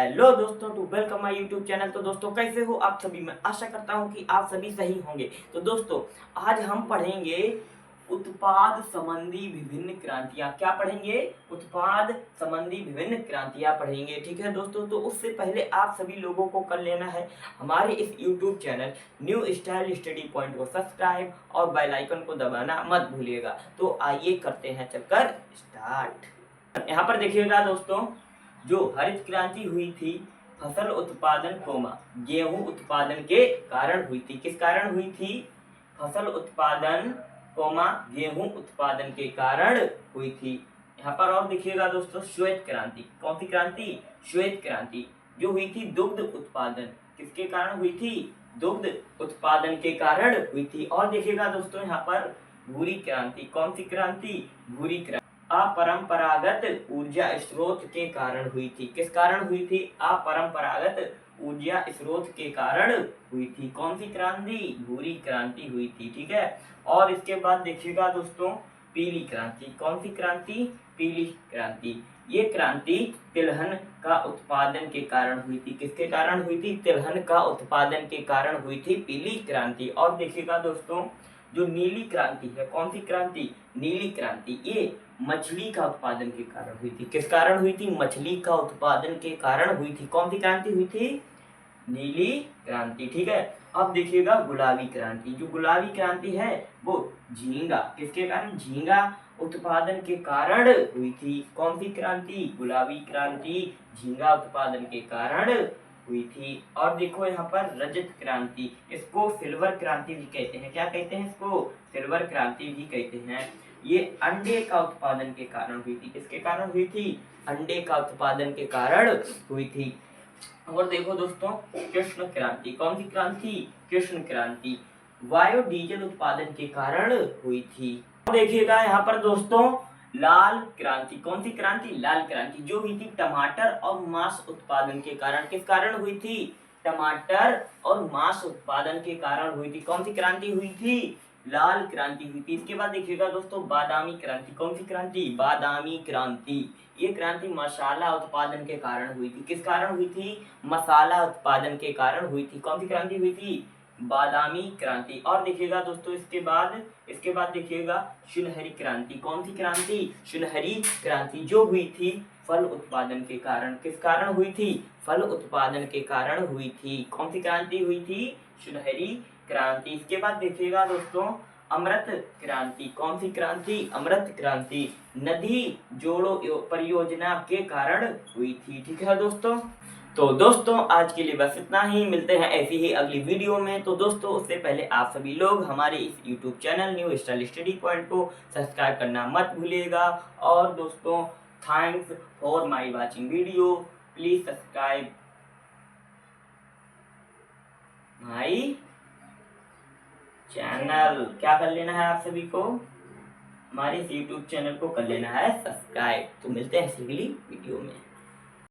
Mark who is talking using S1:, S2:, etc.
S1: Hello दोस्तों, to welcome my YouTube channel. तो दोस्तों कैसे हो आप सभी। मैं आशा करता हूं कि आप सभी सही होंगे। तो दोस्तों आज हम पढ़ेंगे उत्पाद संबंधी विभिन्न क्रांतियां। क्या पढ़ेंगे? उत्पाद संबंधी विभिन्न क्रांतियां पढ़ेंगे। ठीक है दोस्तों, तो उससे पहले आप सभी लोगों को कर लेना है हमारे इस YouTube channel new style study point को सब्सक्राइब और बेल आइकन को दबाना मत भूलिएगा। तो आइए करते हैं चलकर स्टार्ट। यहाँ पर देखिएगा दोस्तों, जो हरित क्रांति हुई थी फसल उत्पादन गेहूं उत्पादन के कारण हुई थी। किस कारण हुई थी? फसल उत्पादन गेहूं उत्पादन के कारण हुई थी। यहाँ पर और देखिएगा दोस्तों, श्वेत क्रांति। कौन सी क्रांति? श्वेत क्रांति जो हुई थी दुग्ध उत्पादन। किसके कारण हुई थी? दुग्ध उत्पादन के कारण हुई थी। और देखिएगा दोस्तों यहाँ पर भूरी क्रांति। कौन सी क्रांति? भूरी क्रांति अपरंपरागत ऊर्जा स्रोत के कारण हुई थी। किस कारण हुई थी? अपरंपरागत ऊर्जा स्रोत के कारण हुई थी। कौन सी क्रांति? भूरी क्रांति हुई थी। ठीक है। और इसके बाद देखिएगा दोस्तों, पीली क्रांति। कौन सी क्रांति? पीली क्रांति। ये क्रांति तिलहन का उत्पादन के कारण हुई थी। किसके कारण हुई थी? तिलहन का उत्पादन के कारण हुई थी पीली क्रांति। और देखिएगा दोस्तों, जो नीली क्रांति है, कौन सी क्रांति? नीली क्रांति। ये मछली का उत्पादन के कारण हुई थी। किस कारण हुई थी? मछली का उत्पादन के कारण हुई थी। कौन सी क्रांति हुई थी? नीली क्रांति। ठीक है। अब देखिएगा गुलाबी क्रांति। जो गुलाबी क्रांति है वो झींगा। किसके कारण? झींगा उत्पादन के कारण हुई थी। कौन सी क्रांति? गुलाबी क्रांति झींगा उत्पादन के कारण हुई थी। और देखो यहाँ पर रजत क्रांति, इसको सिल्वर क्रांति भी कहते हैं। क्या कहते हैं इसको? सिल्वर क्रांति भी कहते हैं। ये अंडे का उत्पादन के कारण हुई थी। किसके कारण हुई थी? अंडे का उत्पादन के कारण हुई थी। और देखो दोस्तों, कृष्ण क्रांति। कौन सी क्रांति? कृष्ण क्रांति बायोडीजल उत्पादन के कारण हुई थी। देखिएगा यहाँ पर दोस्तों, लाल क्रांति। कौन सी क्रांति? लाल क्रांति जो हुई थी टमाटर और मांस उत्पादन के कारण। किस कारण हुई थी? टमाटर और मांस उत्पादन के कारण हुई थी। कौन सी क्रांति हुई थी? लाल क्रांति हुई थी। इसके बाद देखिएगा दोस्तों, बादामी क्रांति। कौन सी क्रांति? बादामी क्रांति। ये क्रांति मसाला उत्पादन के कारण हुई थी। किस कारण हुई थी? मसाला उत्पादन के कारण हुई थी। कौन सी क्रांति हुई थी? बादामी क्रांति। और देखिएगा दोस्तों, इसके बाद देखिएगा सुनहरी क्रांति। कौन सी क्रांति? सुनहरी क्रांति जो हुई थी फल उत्पादन के कारण। किस कारण हुई थी? फल उत्पादन के कारण हुई थी। कौन सी क्रांति हुई थी? सुनहरी क्रांति। इसके बाद देखिएगा दोस्तों, अमृत क्रांति। कौन सी क्रांति? अमृत क्रांति नदी जोड़ो परियोजना के कारण हुई थी। ठीक है दोस्तों। तो दोस्तों आज के लिए बस इतना ही। मिलते हैं ऐसी ही अगली वीडियो में। तो दोस्तों उससे पहले आप सभी लोग हमारे इस YouTube channel new style study point को सब्सक्राइब करना मत भूलिएगा। और दोस्तों thanks for my watching video. Please subscribe my channel. क्या कर लेना है आप सभी को? हमारे इस यूट्यूब चैनल को कर लेना है सब्सक्राइब। तो मिलते हैं अगली वीडियो में।